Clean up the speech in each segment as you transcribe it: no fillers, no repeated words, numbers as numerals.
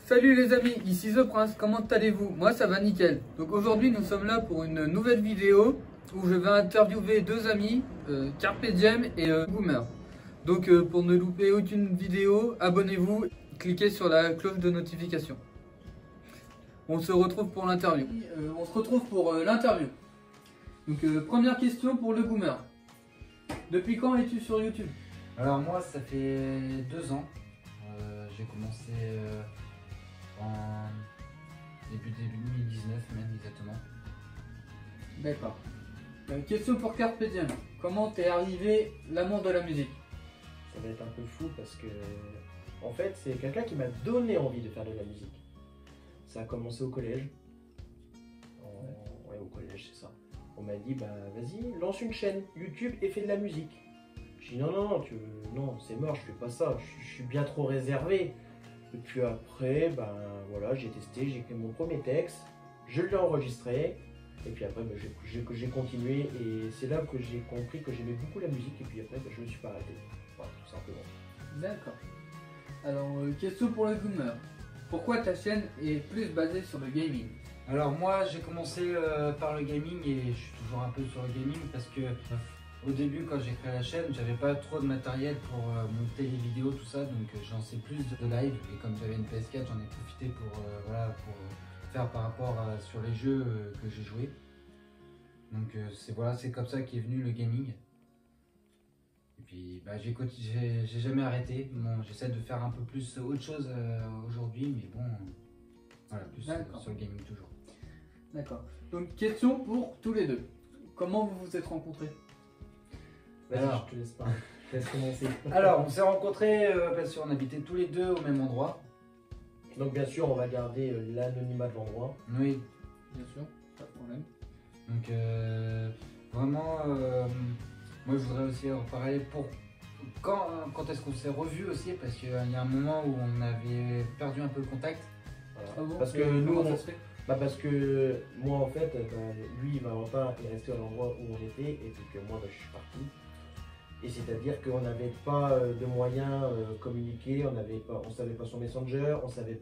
Salut les amis, ici The Prince, comment allez-vous? Moi ça va nickel. Donc aujourd'hui nous sommes là pour une nouvelle vidéo où je vais interviewer deux amis, Carpe Diem et Boomer. Donc pour ne louper aucune vidéo, abonnez-vous, cliquez sur la cloche de notification. On se retrouve pour l'interview. Donc première question pour le Boomer. Depuis quand es-tu sur YouTube? Alors moi ça fait 2 ans, j'ai commencé en début 2019 même exactement. D'accord. Question pour Carpe Diem. Comment t'es arrivé l'amour de la musique? Ça va être un peu fou parce que en fait c'est quelqu'un qui m'a donné envie de faire de la musique. Ça a commencé au collège. Ouais, au collège c'est ça. On m'a dit bah vas-y lance une chaîne YouTube et fais de la musique. J'ai dit non c'est mort, je fais pas ça, je suis bien trop réservé. Et puis après ben voilà j'ai testé, j'ai fait mon premier texte, je l'ai enregistré et puis après ben, j'ai continué et c'est là que j'ai compris que j'aimais beaucoup la musique et puis après ben, je me suis pas arrêté. Voilà, tout simplement. D'accord. Alors question pour le Boomer. Pourquoi ta chaîne est plus basée sur le gaming? Alors moi j'ai commencé par le gaming et je suis toujours un peu sur le gaming parce que au début quand j'ai créé la chaîne j'avais pas trop de matériel pour monter les vidéos tout ça, donc j'en sais plus de live et comme j'avais une PS4 j'en ai profité pour, pour faire par rapport sur les jeux que j'ai joué. Donc c'est comme ça qu'est venu le gaming. Et puis bah, j'ai jamais arrêté. Bon, j'essaie de faire un peu plus autre chose aujourd'hui, mais bon, voilà, plus sur le gaming toujours. D'accord. Donc question pour tous les deux. Comment vous vous êtes rencontrés? Alors, je te laisse pas. Je te laisse commencer. Alors, on s'est rencontrés parce qu'on habitait tous les deux au même endroit. Donc bien sûr on va garder l'anonymat de l'endroit. Oui. Bien sûr, pas de problème. Donc vraiment, moi je voudrais aussi en parler pour quand est-ce qu'on s'est revus aussi, parce qu'il y a un moment où on avait perdu un peu le contact. Voilà. Ah bon? Parce que nous, ça se fait? parce que moi en fait, lui Valentin est resté à l'endroit où on était et puis que moi je suis parti. Et c'est-à-dire qu'on n'avait pas de moyens communiquer, on savait pas son Messenger, on n'avait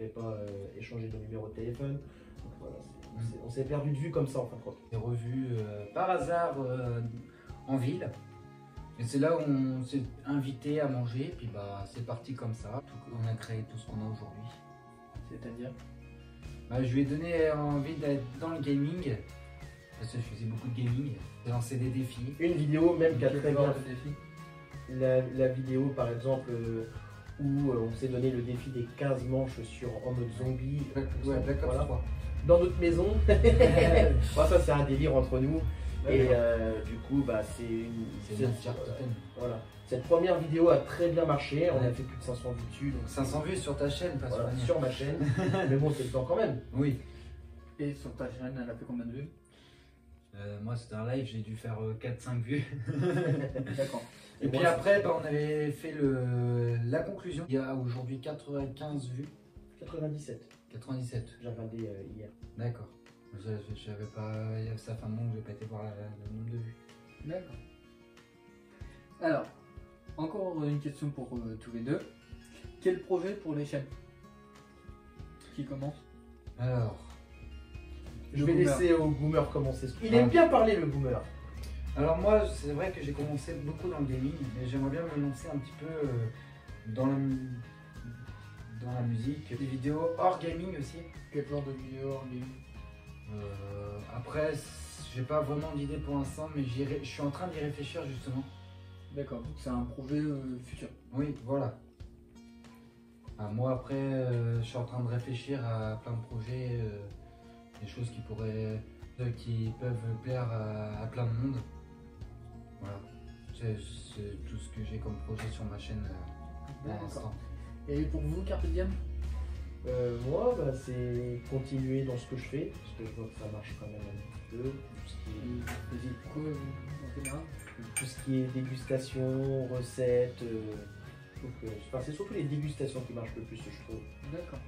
pas échangé de numéro de téléphone. Donc voilà, on s'est perdu de vue comme ça en fin de compte. On s'est revus par hasard en ville. Et c'est là où on s'est invité à manger, puis bah c'est parti comme ça. On a créé tout ce qu'on a aujourd'hui. C'est-à-dire? Bah, je lui ai donné envie d'être dans le gaming, parce que je faisais beaucoup de gaming. J'ai lancé des défis. Une vidéo même qui a très bien le défi. la vidéo par exemple où on s'est donné le défi des 15 manches en mode zombie. Ouais, Black Ops 3. Dans notre maison. Bon, ça c'est un délire entre nous. Et du coup bah c'est une voilà. Cette première vidéo a très bien marché, on a fait plus de 500 vues dessus. Donc 500 vues sur ta chaîne, pas voilà, sur sur ma chaîne. Mais bon c'est le temps quand même. Oui. Et sur ta chaîne, elle a fait combien de vues? Moi c'était un live, j'ai dû faire 4-5 vues. D'accord. Et puis après bah, on avait fait la conclusion. Il y a aujourd'hui 95 vues. 97. 97. J'ai regardé hier. D'accord. J'avais pas. Ça fait un moment que j'ai pas été voir le nombre de vues. D'accord. Alors, encore une question pour tous les deux. Quel projet pour les chaînes? Qui commence? Alors. Je vais laisser au Boomer commencer. Il aime bien parler le Boomer. Alors moi c'est vrai que j'ai commencé beaucoup dans le gaming, mais j'aimerais bien me lancer un petit peu dans la musique, des vidéos hors gaming aussi. Quel genre de vidéo hors gaming? Après j'ai pas vraiment d'idée pour l'instant, mais je suis en train d'y réfléchir justement. D'accord, donc c'est un projet futur. Oui, voilà. Moi après je suis en train de réfléchir à plein de projets, des choses qui peuvent plaire à plein de monde. Voilà, c'est tout ce que j'ai comme projet sur ma chaîne pour l'instant. Et pour vous, Carpe Diem? Moi, bah, c'est continuer dans ce que je fais, parce que je vois que ça marche quand même un petit peu. Tout ce qui est dégustation, recettes. C'est surtout les dégustations qui marchent le plus, je trouve. D'accord.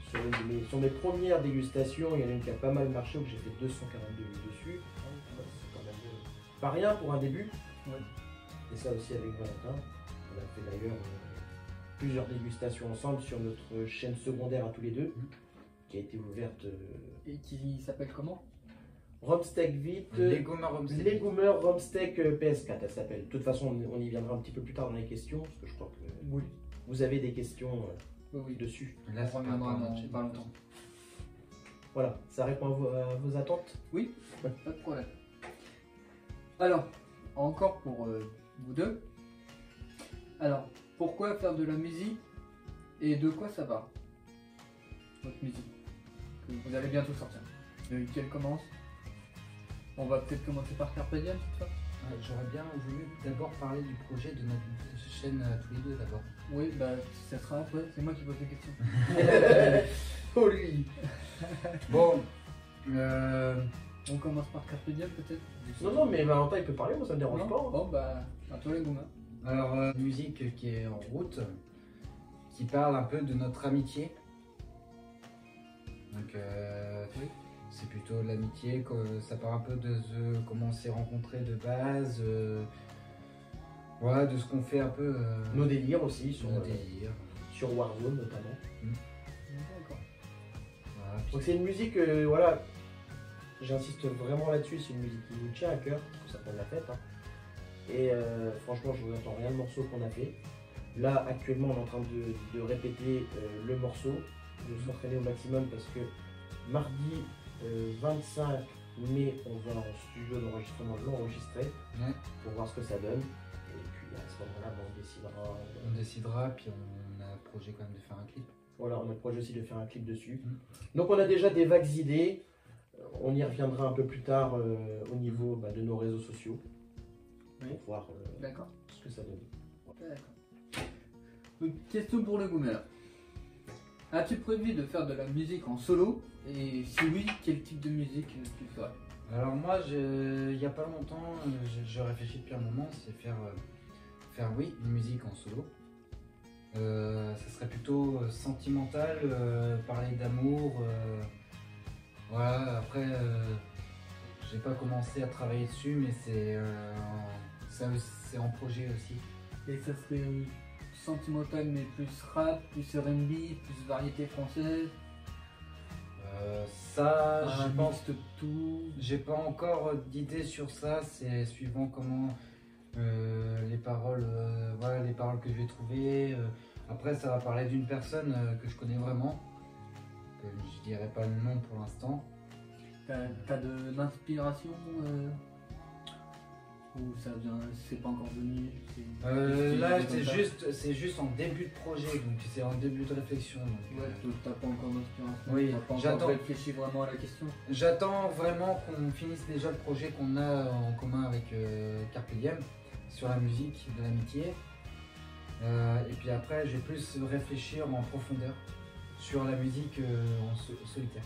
Sur mes premières dégustations, il y en a une qui a pas mal marché, où j'ai fait 242 vues dessus. C'est quand même pas rien pour un début. Ouais. Et ça aussi avec Valentin. On a fait d'ailleurs plusieurs dégustations ensemble sur notre chaîne secondaire à tous les deux, qui a été ouverte. Et qui s'appelle comment? Romsteak Vite, Legoomer Romsteak PS4, elle s'appelle. De toute façon, on y viendra un petit peu plus tard dans les questions, parce que je crois que Oui. vous avez des questions Oui. dessus. Là, On reviendra dans pas longtemps. Voilà, ça répond à vos attentes? Oui, pas de problème. Alors, encore pour vous deux. Alors, pourquoi faire de la musique et de quoi ça va? Votre musique, que vous allez bientôt sortir. Quelle commence? On va peut-être commencer par Carpe Diem cette fois. J'aurais bien voulu d'abord parler du projet de notre chaîne tous les deux d'abord. Oui, bah ça sera après, c'est moi qui pose les questions. Oh lui! Bon, On commence par Carpe Diem peut-être? Non, mais Valentin il peut parler, moi ça me dérange Non pas. Hein. Bon bah, à toi les goumins. alors une musique qui est en route, qui parle un peu de notre amitié. Donc Oui. c'est plutôt l'amitié, ça part un peu de comment on s'est rencontrés de base, voilà, de ce qu'on fait un peu. Nos délires aussi, sur, nos délires. sur Warzone notamment. D'accord. Voilà, puis Donc c'est une musique, voilà, j'insiste vraiment là-dessus, c'est une musique qui nous tient à cœur, c'est pour ça qu'on l'a faite. Hein. Et franchement, je ne attends rien le morceau qu'on a fait. Là, actuellement, on est en train de répéter le morceau, de s'entraîner au maximum parce que mardi 25 mai, on va en studio d'enregistrement l'enregistrer Ouais. pour voir ce que ça donne. Et puis à ce moment-là, on décidera. On décidera, puis on a projet quand même de faire un clip. Voilà, on a le projet aussi de faire un clip dessus. Mm. Donc on a déjà des vagues idées. On y reviendra un peu plus tard au niveau de nos réseaux sociaux Oui. pour voir D'accord. ce que ça donne. D'accord. Question pour le Goomer. As-tu prévu de faire de la musique en solo? Et si oui, quel type de musique tu ferais? Alors moi, il n'y a pas longtemps, je réfléchis depuis un moment, c'est faire oui, une musique en solo. Ça serait plutôt sentimental, parler d'amour. Voilà, après, j'ai pas commencé à travailler dessus, mais c'est en projet aussi. Et ça serait sentimental mais plus rap, plus R&B, plus variété française? Ça, Un je pense mix de tout. j'ai pas encore d'idée sur ça, c'est suivant comment les paroles, voilà, les paroles que je vais trouver. Après, ça va parler d'une personne que je connais vraiment, que je dirais pas le nom pour l'instant. T'as de l'inspiration ou ça vient, c'est pas encore venu? Là, c'est juste en début de projet, donc c'est en début de réflexion. Donc, Ouais, t'as pas encore d'inspiration. Oui, t'as pas j'attends. encore réfléchi vraiment à la question. J'attends vraiment qu'on finisse déjà le projet qu'on a en commun avec Carpe Diem sur la musique de l'amitié. Et puis après, je vais plus réfléchir en profondeur sur la musique en solitaire.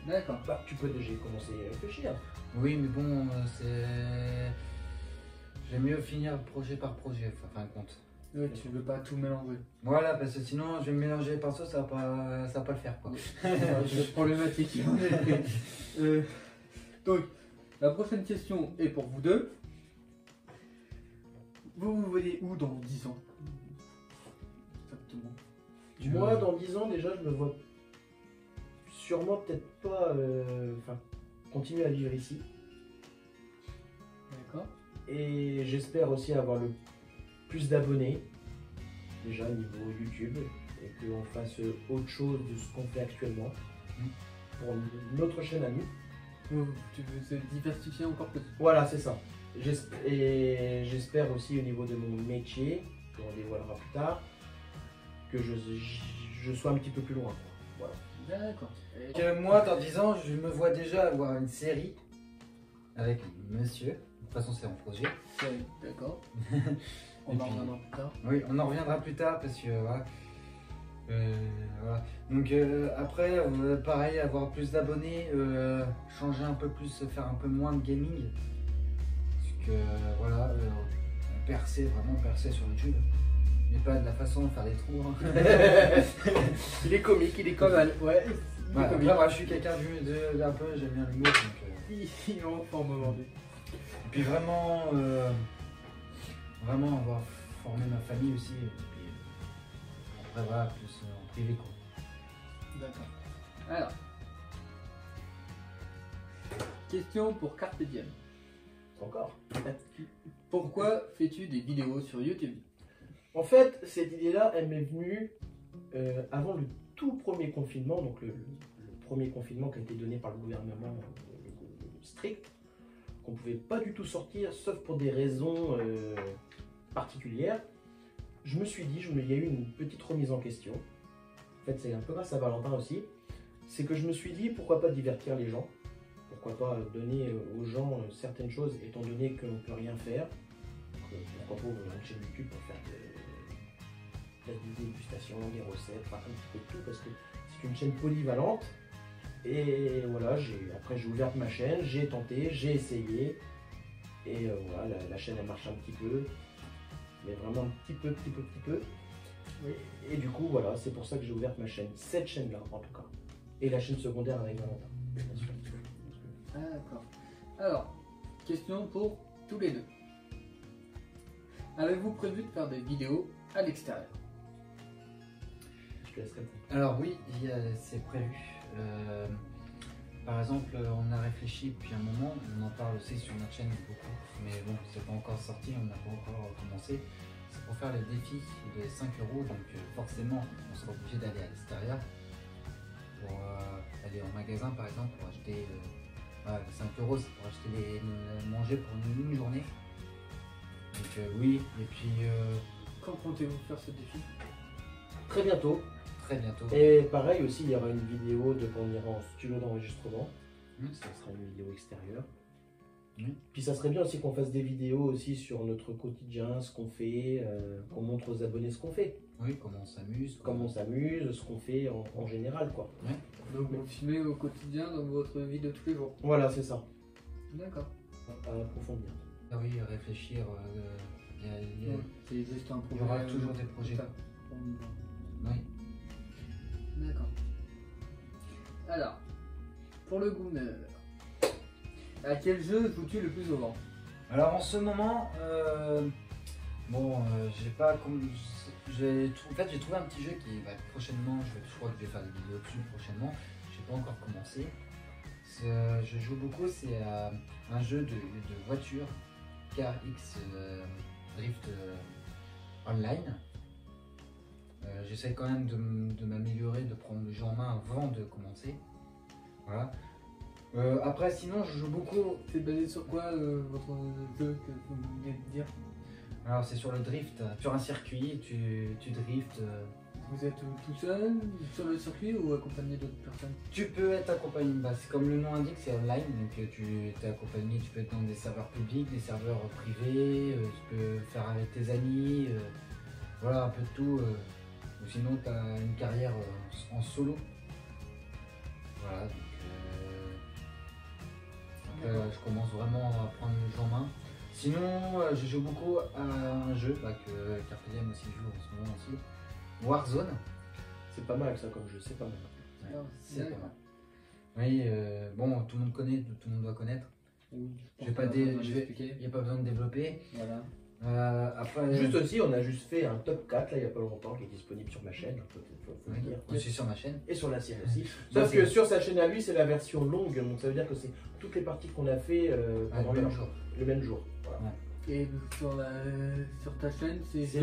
D'accord. Bah, tu peux déjà commencer à réfléchir. Oui, mais bon, j'aime mieux finir projet par projet, en fin de compte. Ouais, tu veux pas tout mélanger. Voilà, parce que sinon, je vais me mélanger les pinceaux, ça va pas le faire, quoi. C'est problématique. Donc, la prochaine question est pour vous deux. Vous voyez où dans 10 ans? Exactement. Moi, dans 10 ans, déjà, je me vois sûrement peut-être pas continuer à vivre ici. D'accord. Et j'espère aussi avoir le plus d'abonnés, déjà niveau YouTube, et qu'on fasse autre chose de ce qu'on fait actuellement pour notre chaîne à nous. Tu veux se diversifier encore plus? Voilà, c'est ça. Et j'espère aussi au niveau de mon métier, qu'on dévoilera plus tard, que je sois un petit peu plus loin. Voilà. D'accord. Moi, dans 10 ans, je me vois déjà avoir une série avec monsieur. De toute façon, c'est en projet. D'accord. On Et en puis- reviendra plus tard. Oui, on en reviendra plus tard parce que voilà. Voilà. Donc après, pareil, avoir plus d'abonnés, changer un peu plus, faire un peu moins de gaming. Parce que voilà, vraiment percer sur YouTube. Mais pas de la façon de faire des trous. Hein. Il est comique, il est Pas mal, ouais. Ouais, après, moi, je suis quelqu'un d'un peu, j'aime bien l'humour. Il est en forme aujourd'hui. Et puis vraiment avoir formé ma famille aussi. Et puis, après voilà, plus en privé quoi. D'accord. Alors, question pour Carpe Diem. Encore. Pourquoi fais-tu des vidéos sur YouTube? En fait, cette idée-là, elle m'est venue avant le tout premier confinement, donc le premier confinement qui a été donné par le gouvernement strict, qu'on ne pouvait pas du tout sortir, sauf pour des raisons particulières. Je me suis dit, il y a eu une petite remise en question. En fait, c'est un peu grâce à Valentin aussi. C'est que je me suis dit, pourquoi pas divertir les gens? Pourquoi pas donner aux gens certaines choses, étant donné qu'on ne peut rien faire? Pourquoi pas ouvrir une chaîne YouTube pour faire des dégustations, des recettes, enfin un petit peu de tout, parce que c'est une chaîne polyvalente. Et voilà, après j'ai ouvert ma chaîne, j'ai tenté, j'ai essayé. Et voilà, la chaîne elle marche un petit peu, mais vraiment un petit peu. Et du coup, voilà, c'est pour ça que j'ai ouvert ma chaîne. Cette chaîne-là, en tout cas. Et la chaîne secondaire avec Valentin, bien sûr. Ah, d'accord. Alors, question pour tous les deux. Avez-vous prévu de faire des vidéos à l'extérieur? Je te laisse répondre. Alors oui, c'est prévu. Par exemple, on a réfléchi depuis un moment, on en parle aussi sur notre chaîne beaucoup, mais bon, c'est pas encore sorti, on n'a pas encore commencé. C'est pour faire les défis de 5 €, donc forcément, on sera obligé d'aller à l'extérieur pour aller en magasin, par exemple, pour acheter 5 €, c'est pour acheter manger pour une journée. Donc oui, et puis Quand comptez-vous faire ce défi? Très bientôt. très bientôt. Et pareil aussi, il y aura une vidéo de quand on ira en studio d'enregistrement. Ça sera une vidéo extérieure. Puis ça serait bien aussi qu'on fasse des vidéos aussi sur notre quotidien, ce qu'on fait, qu'on montre aux abonnés ce qu'on fait. Oui, comment on s'amuse. Comment on s'amuse, ce qu'on fait en général, quoi. Donc vous filmez au quotidien dans votre vie de tous les jours? Voilà, c'est ça. D'accord. À approfondir. Ah oui, réfléchir. C'est juste un projet. Il y aura toujours des projets. Oui. D'accord. Alors, pour le Goomer, à quel jeu joues-tu le plus souvent? Alors en ce moment, j'ai pas. En fait, j'ai trouvé un petit jeu qui va prochainement. Je crois que je vais faire des vidéos dessus prochainement. J'ai pas encore commencé. Je joue beaucoup, c'est un jeu de voiture, KX Drift Online. J'essaie quand même de m'améliorer, de prendre le jeu en main avant de commencer. Voilà. Après, sinon, je joue beaucoup. C'est basé sur quoi votre jeu que vous venez de dire? Alors, c'est sur le drift, sur un circuit, tu driftes. Vous êtes tout seul sur le circuit ou accompagné d'autres personnes? Tu peux être accompagné, c'est comme le nom indique, c'est online, donc tu es accompagné, tu peux être dans des serveurs publics, des serveurs privés, tu peux faire avec tes amis, voilà, un peu de tout. Ou sinon, tu as une carrière en solo. Voilà, donc je commence vraiment à prendre le jeu en main. Sinon, je joue beaucoup à un jeu que Carpe Diem aussi joue en ce moment aussi, Warzone. C'est pas mal ça comme jeu, c'est pas mal. Ouais, c'est pas mal. Oui, bon, tout le monde connaît, tout le monde doit connaître. Oui, il n'y a pas besoin de développer. Voilà. Après, juste aussi, on a juste fait un top 4 là il n'y a pas longtemps qui est disponible sur ma chaîne, faut le dire. Aussi sur ma chaîne. Et sur la sienne aussi. Sauf que sur sa chaîne à lui, c'est la version longue, donc ça veut dire que c'est toutes les parties qu'on a fait pendant le même jour. Voilà. Ouais. Et sur ta chaîne, c'est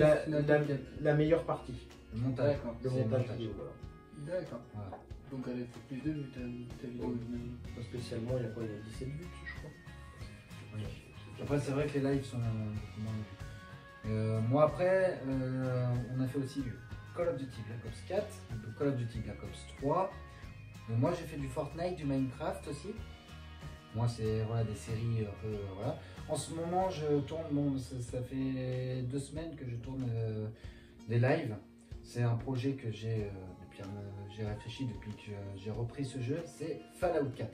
la meilleure partie. Le montage. Le montage vidéo, voilà. D'accord. Voilà. Donc elle a fait plus de vues ta vidéo. Pas spécialement, il y a 17 vues, je crois. Oui. Après, c'est vrai que les lives sont beaucoup moins vus. Moi, après, on a fait aussi du Call of Duty Black Ops 4, du Call of Duty Black Ops 3. Moi, j'ai fait du Fortnite, du Minecraft aussi. Moi, c'est voilà, des séries un peu. Voilà. En ce moment, je tourne, ça fait 2 semaines que je tourne des lives. C'est un projet que j'ai réfléchi depuis que j'ai repris ce jeu, c'est Fallout 4.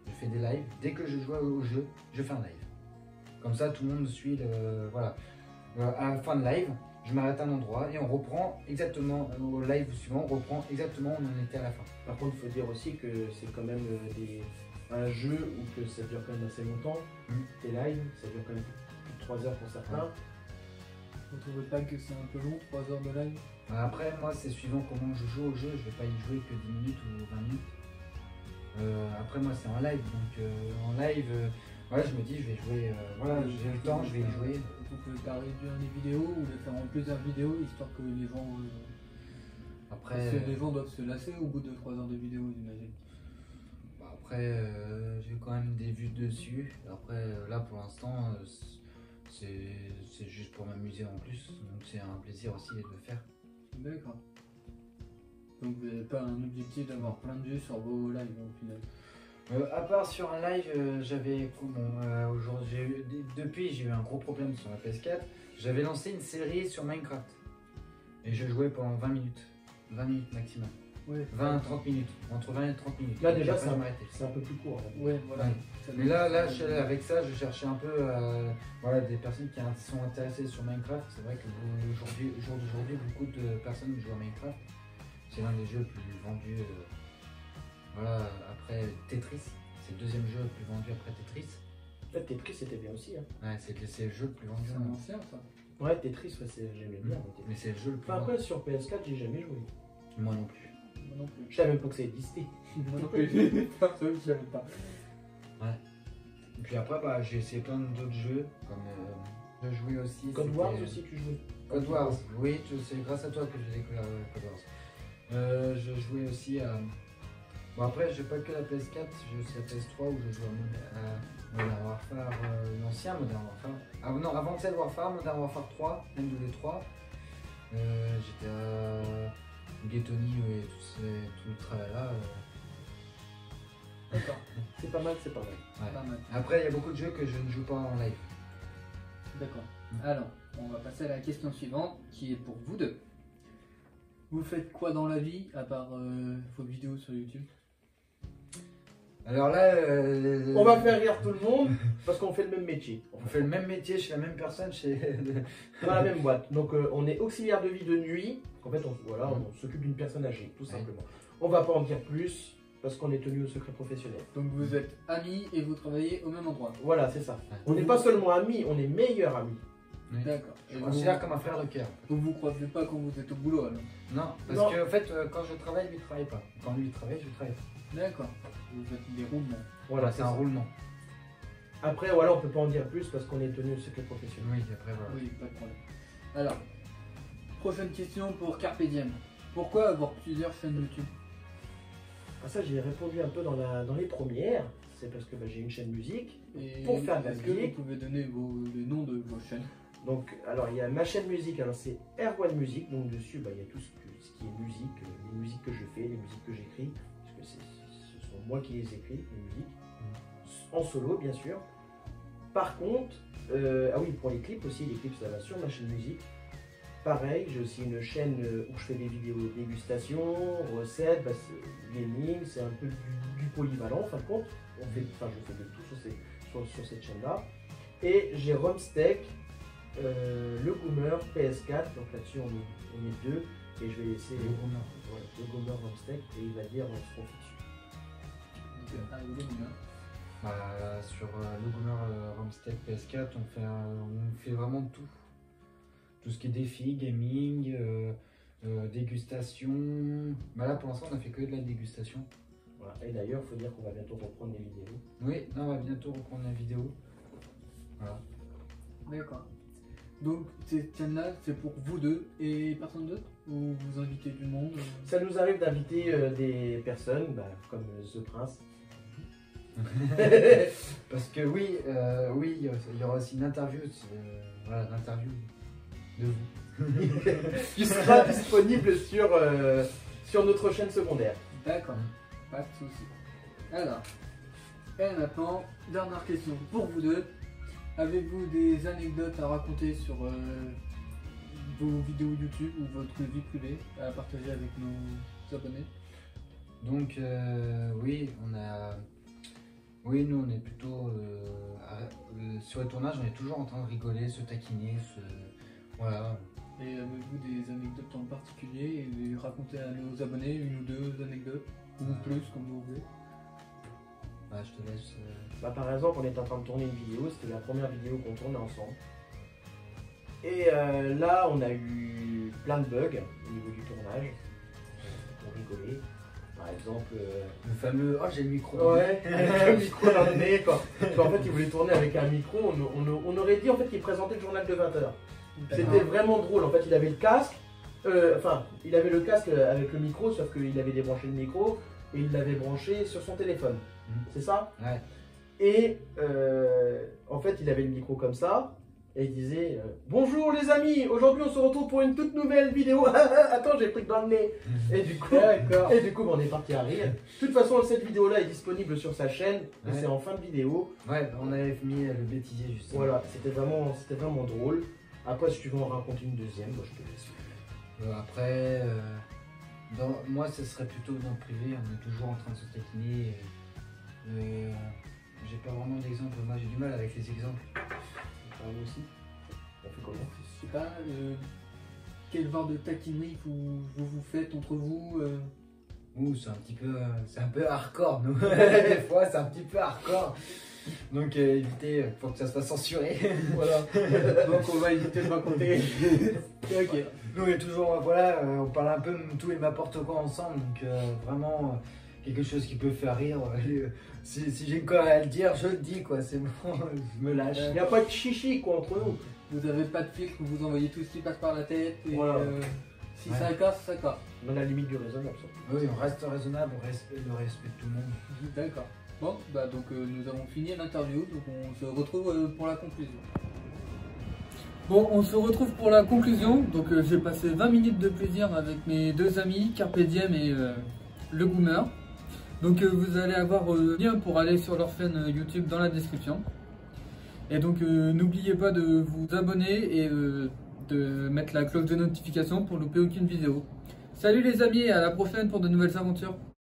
Je fais des lives, dès que je joue au jeu, je fais un live. Comme ça, tout le monde suit voilà. À la fin de live, je m'arrête à un endroit et on reprend exactement au live suivant, on reprend exactement où on était à la fin. Par contre, il faut dire aussi que c'est quand même un jeu où que ça dure quand même assez longtemps. Tes lives, ça dure quand même plus de 3 heures pour certains. Vous trouvez pas que c'est un peu long, 3 heures de live? Après, moi, c'est suivant comment je joue au jeu. Je vais pas y jouer que 10 minutes ou 20 minutes. Après, moi, c'est en live. Donc, en live, ouais, je me dis, je vais jouer. Voilà, j'ai le temps, je vais y jouer. Vous pouvez pas réduire les vidéos ou les faire en plusieurs vidéos histoire que les gens. Après, parce que les gens doivent se lasser au bout de 3 heures de vidéo, j'imagine. Après, j'ai quand même des vues dessus. Après, là, pour l'instant, c'est juste pour m'amuser en plus. Donc, c'est un plaisir aussi de le faire. D'accord. Donc vous n'avez pas un objectif d'avoir plein de vues sur vos lives au final? À part sur un live, j'avais aujourd'hui, depuis j'ai eu un gros problème sur la PS4. J'avais lancé une série sur Minecraft et je jouais pendant 20 minutes maximum. Ouais. 20-30 minutes, entre 20 et 30 minutes. Là déjà ça m'arrêter. c'est un peu plus court. Là. Ouais, voilà. Ouais. Mais là, avec ça, je cherchais un peu voilà, des personnes qui sont intéressées sur Minecraft. C'est vrai que au jour d'aujourd'hui, beaucoup de personnes jouent à Minecraft. C'est l'un des jeux les plus vendus. Voilà, après Tetris. C'est le deuxième jeu le plus vendu après Tetris. Tetris c'était bien aussi. Hein. Ouais, c'est le jeu le plus vendu. C'est un ancien ça. Ouais, Tetris, ouais, j'aimais bien. Mais c'est le jeu le plus Enfin, vendu. après, sur PS4, j'ai jamais joué. Moi non plus. Moi non plus. Je savais même pas que ça existait. Moi non plus. Je savais pas. Ouais. Et puis après, bah, j'ai essayé plein d'autres jeux. Comme je jouais aussi. Code Wars aussi, tu jouais. Code Wars, oui, c'est grâce à toi que j'ai découvert Code Wars. Je jouais aussi à. Bon, après, j'ai pas que la PS4, j'ai aussi la PS3 où je joue à Modern Warfare, l'ancien Modern Warfare. Ah non, avant Modern Warfare, Modern Warfare 3, MW3. J'étais à Ghetoni et tout le tralala. D'accord. C'est pas mal, c'est pas mal. Ouais. Pas mal. Après, il y a beaucoup de jeux que je ne joue pas en live. D'accord. Alors, on va passer à la question suivante qui est pour vous deux. Vous faites quoi dans la vie à part vos vidéos sur YouTube? Alors là, On va faire rire tout le monde parce qu'on fait le même métier. on fait le même métier chez la même personne, Dans la même boîte. Donc on est auxiliaire de vie de nuit. En fait, on s'occupe d'une personne âgée, tout simplement. On va pas en dire plus parce qu'on est tenu au secret professionnel. Donc vous êtes amis et vous travaillez au même endroit. Voilà, c'est ça. Ouais. On n'est pas seulement amis, on est meilleurs amis. Oui. D'accord. Je Et me vous considère comme un frère de cœur. vous croisez pas quand vous êtes au boulot alors? Non, parce Non. que en fait, quand je travaille, lui il travaille pas. Quand lui il travaille, je travaille pas. D'accord. Vous faites des roulements. Voilà, c'est un roulement. Après, voilà, on peut pas en dire plus parce qu'on est tenu au secret professionnel. Oui, après voilà. Oui, pas de problème. Alors, prochaine question pour Carpe Diem. Pourquoi avoir plusieurs chaînes YouTube? Ah, ça, j'ai répondu un peu dans les premières. C'est parce que j'ai une chaîne musique. Et Pour faire de la est-ce que musique. vous pouvez donner les noms de vos chaînes? Donc, alors, il y a ma chaîne musique, alors c'est Erwan Music. Donc, dessus, il y a tout ce qui est musique, les musiques que je fais, les musiques que j'écris. Parce que ce sont moi qui les écris, les musiques. En solo, bien sûr. Par contre, ah oui, pour les clips aussi, les clips, ça va sur ma chaîne musique. Pareil, j'ai aussi une chaîne où je fais des vidéos dégustation, recettes, gaming, c'est un peu du polyvalent en fin de compte. Je fais de tout sur cette chaîne-là. Et j'ai Rumsteak, le Goomer, PS4, donc là-dessus on est deux. Et je vais laisser Le Goomer. ouais, le Goomer Rumsteak et il va dire ce qu'on fait dessus. Bah, sur le Goomer Rumsteak PS4, on fait vraiment tout. Tout ce qui est défi, gaming, dégustation. Bah là pour l'instant on a fait que de la dégustation. Voilà. Et d'ailleurs, il faut dire qu'on va bientôt reprendre les vidéos. Oui, là on va bientôt reprendre la vidéo. Voilà. D'accord. Donc cette chaîne-là, c'est pour vous deux et personne d'autre? Ou vous invitez du monde? Ça nous arrive d'inviter des personnes, comme The Prince. Parce que oui, il y aura aussi une interview, voilà, l'interview de vous. Qui sera disponible sur notre chaîne secondaire. D'accord, pas de soucis. Alors, et maintenant, dernière question pour vous deux. Avez-vous des anecdotes à raconter sur vos vidéos YouTube ou votre vie privée à partager avec nos abonnés? Donc oui, nous on est plutôt sur les tournages, on est toujours en train de rigoler, se taquiner, voilà. Et avez-vous des anecdotes en particulier et raconter à nos abonnés une ou deux anecdotes ou plus comme vous voulez? Bah, je te laisse. Par exemple, on est en train de tourner une vidéo, c'était la première vidéo qu'on tournait ensemble. Et là, on a eu plein de bugs au niveau du tournage. On rigolait. Par exemple, Le fameux oh j'ai le micro. ouais, avec un micro dans le nez. En fait, il voulait tourner avec un micro. On aurait dit en fait qu'il présentait le journal de 20h. C'était vraiment drôle. En fait, il avait le casque. Il avait le casque avec le micro, sauf qu'il avait débranché le micro et il l'avait branché sur son téléphone. C'est ça? Ouais. Et en fait, il avait le micro comme ça. Et il disait bonjour les amis, aujourd'hui on se retrouve pour une toute nouvelle vidéo. Attends, j'ai pris dans le nez. Et du coup, on est parti à rire. De toute façon, cette vidéo là est disponible sur sa chaîne. Et c'est en fin de vidéo. Ouais, on avait mis le bêtisier justement. Voilà, c'était vraiment drôle. Après, si tu veux en raconter une deuxième, moi je te laisse. Après, moi ce serait plutôt dans le privé, on est toujours en train de se taquiner. J'ai pas vraiment d'exemple, moi j'ai du mal avec les exemples. Moi aussi. On fait comment? Je sais pas, quel genre de taquinerie vous faites entre vous Ouh, c'est un peu hardcore, nous. Des fois, c'est un petit peu hardcore. Donc, évitez, faut que ça se fasse censurer. Voilà. Donc, on va éviter de raconter. Ok. Nous, on est toujours, voilà, on parle un peu de tout et n'importe quoi ensemble. Donc, vraiment, quelque chose qui peut faire rire. Si j'ai quoi à le dire, je le dis, quoi. C'est bon, je me lâche. Il n'y a pas de chichi, quoi, entre nous. Vous avez pas de filtre, vous envoyez tout ce qui passe par la tête. Et, voilà. Si ça casse, ça casse. On a la limite du raisonnable, ça. Oui, on reste raisonnable, on respecte tout le monde. D'accord. Bon, bah donc nous avons fini l'interview, donc on se retrouve pour la conclusion. Bon, on se retrouve pour la conclusion. Donc j'ai passé 20 minutes de plaisir avec mes deux amis, Carpe Diem et le Goomer. Donc vous allez avoir le lien pour aller sur leur chaîne YouTube dans la description. Et donc n'oubliez pas de vous abonner et de mettre la cloche de notification pour louper aucune vidéo. Salut les amis, à la prochaine pour de nouvelles aventures.